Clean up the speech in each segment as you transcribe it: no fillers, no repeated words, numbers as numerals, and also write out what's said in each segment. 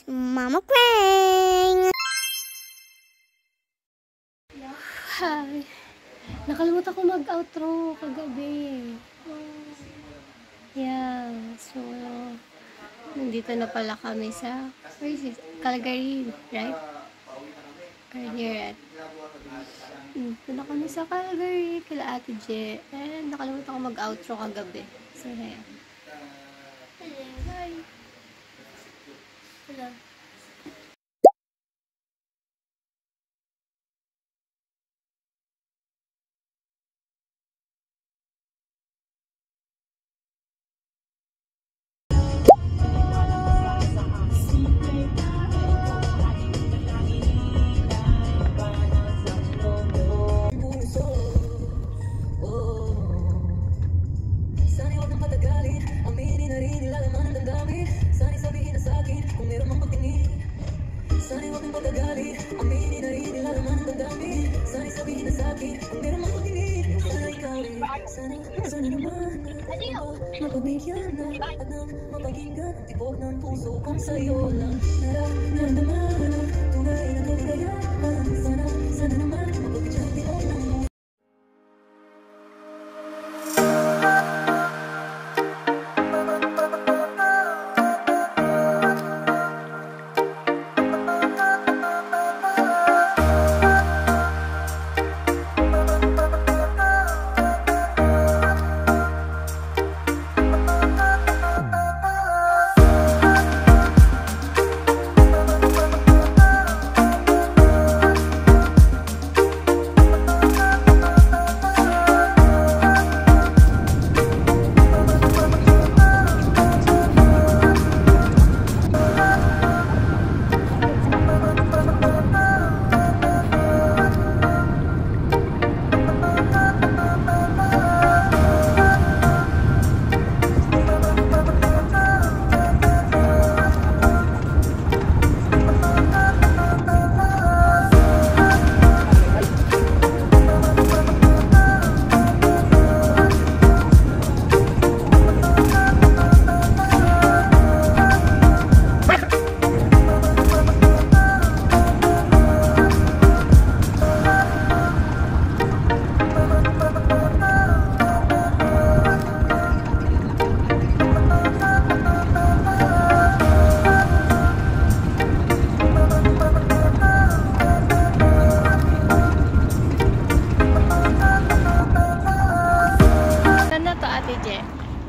Mama Queen! Hi! Nakalimutan ko mag-outro kagabi. Yeah, so nandito na pala kami sa, where is it? Calgary, right? Or near it. Nandito na kami sa Calgary, kila Ate Je. And nakalimutan ko mag-outro kagabi. So, yeah. Hello, bye! Hello. Sana naman mapabigyan na at nang mapakinggan ang tibok ng puso kong sa'yo lang nararamdaman ang tunay na kaligayahan. Sana naman mapabigyan ang tibok ng puso.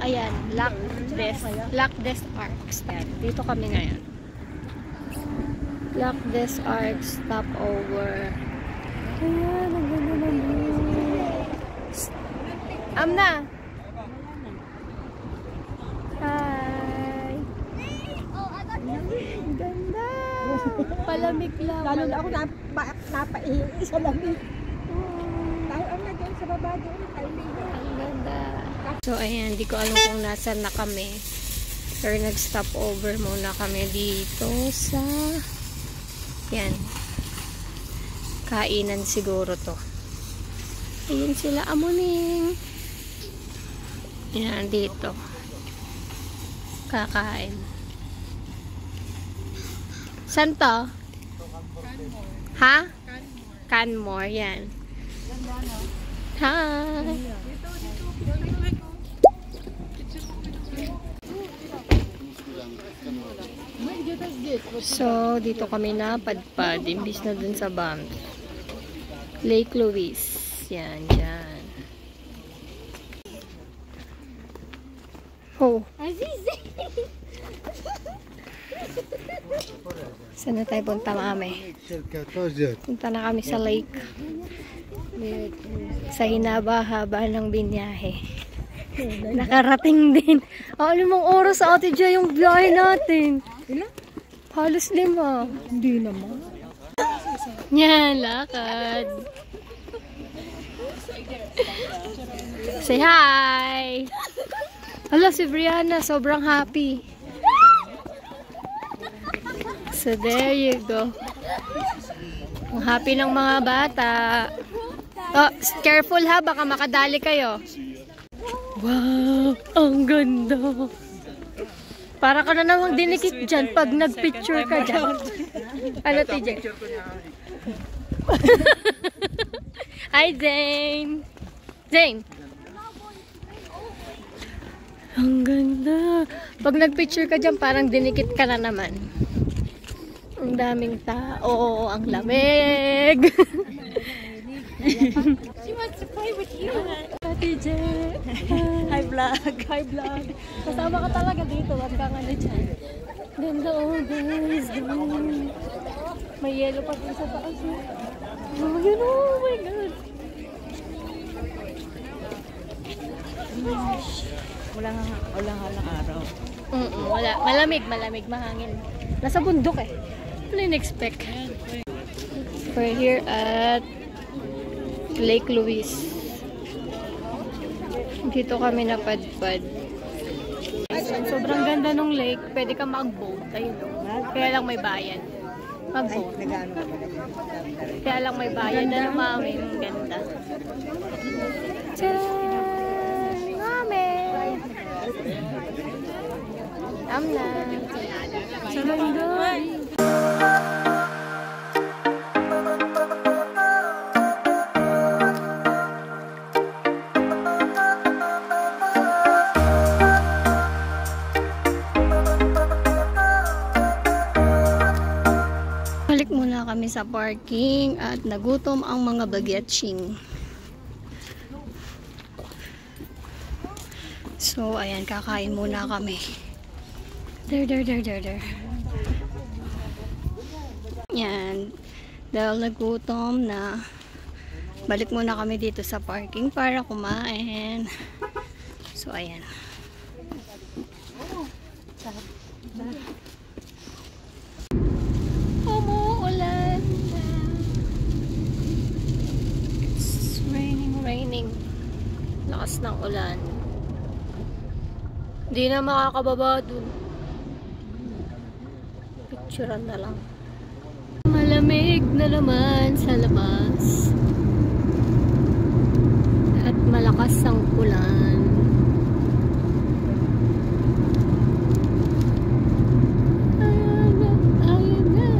Ayan, Lac des Arcs. Yan, dito kami ngayon. Lac des Arcs, stopover. Ayan, ang ganda na view. Amna! Hi! Ang ganda! Palamig lang. Lalo na ako napaihi sa lamig. Tayo ang na dyan sa baba doon. Ang ganda. So, ayan, di ko alam kung nasan na kami. Pero nag-stop over muna kami dito sa yan. Kainan siguro to. Ayun sila, amuning. Yan, dito. Kakain. Saan to? Ha? Canmore, yan. Hi! So, dito kami napadpad, imbis na dun sa Banff. Lake Louise. Yan, dyan. Oh. Saan na tayo punta, mami? Punta na kami sa lake. Sa hinaba-haba ng binyahe. Nakarating din. Alam mong oras sa Ate Jay yung biyahe natin. Ilan? Halos 5. Hindi naman. Yan, lakad. Say hi! Hala, si Brianna, sobrang happy. So, there you go. Ang happy ng mga bata. Oh, careful ha, baka makadali kayo. Wow, ang ganda. Para ka na namang dinikit dyan pag nag-picture ka dyan. Ano, TJ? Hi, Zane! Zane! Ang ganda. Pag nag-picture ka dyan, parang dinikit ka na naman. Ang daming tao. Ang lamig. She wants to play with you. TJ! Hi, vlog. Hi, vlog. Kasama ka talaga dito. Wag kang ano dyan. Ganda, oh, guys. May yellow pa din sa taas. Oh, yun, oh my God. Wala nga lang araw. Wala. Malamig, mahangin. Nasa bundok eh. Wala in-expect. We're here at Lake Louise. Dito kami napadpad. Sobrang ganda nung lake. Pwede ka mag-boat. Ayun. Kaya lang may bayad. Mag-boat. Kaya lang may bayad. Ano mami? Ang ganda. Tcharam! Mami! Amna! Saranggoy! Balik muna kami sa parking at nagutom ang mga bagyatching. So, ayan, kakain muna kami. There. Yan. Dahil nagutom na, balik muna kami dito sa parking para kumain. So, ayan. Umuulan na. It's raining. Lakas ng ulan. Hindi na makakababa dun. Picturean na lang. Malamig na naman sa labas. At malakas ang ulan. Ayun na.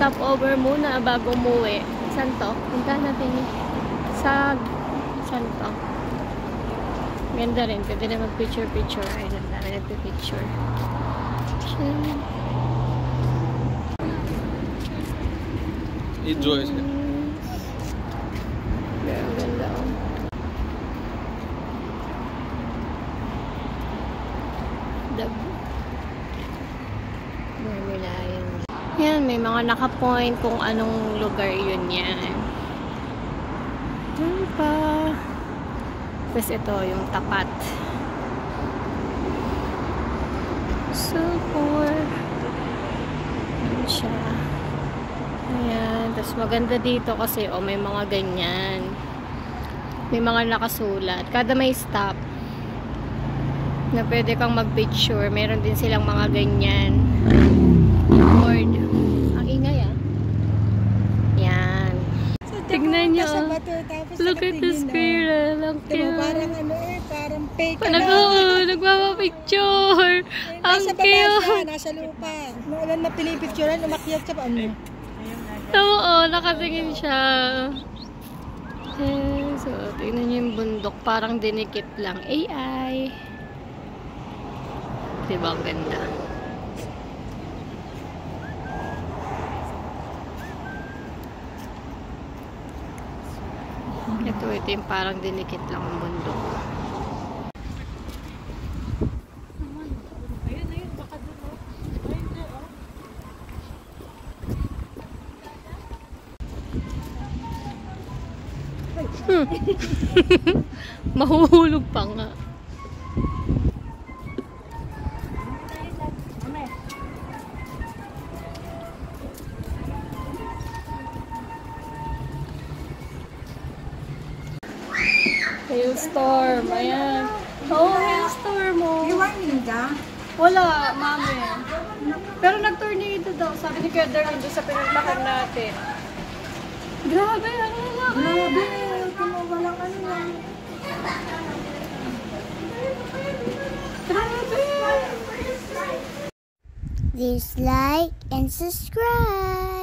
Stop over muna bago umuwi. Saan to? Punta natin sa saan to? Ganda rin. Pwede na mag-picture. Ay, nandami nagpipicture. Enjoy. Ang ganda. Marmilayan. Yan, may mga naka-point kung anong lugar yun yan. Yan pa. Tapos ito, yung tapat. So, yan siya. Ayan. Tapos maganda dito kasi, may mga ganyan. May mga nakasulat. Kada may stop na pwede kang mag-picture. Meron din silang mga ganyan. Board. Ang ingay yan. So, Tignan nyo. sa bato, tapos Look at the squirrel. Ang cute. Parang parang fake. Nagpapapicture. Ang Nasa baba cute. siya, nasa lupa. Nung ulan na pinipicturean, umakyat siya pa. Oo, nakatingin siya. So, tingnan nyo yung bundok. Parang dinikit lang. AI. Diba ang ganda? Ito yung parang dinikit lang ang bundok. Mahuhulog pa nga. Hailstorm. Ayan. Oo, hailstorm mo. May warning ka? Wala, mami. Pero nag-tornado daw. Sabi ni Kuya Darwin doon sa pinaglakan natin. Grabe, ano na? Grabe, walang ano lang. Grabe. Please like and subscribe.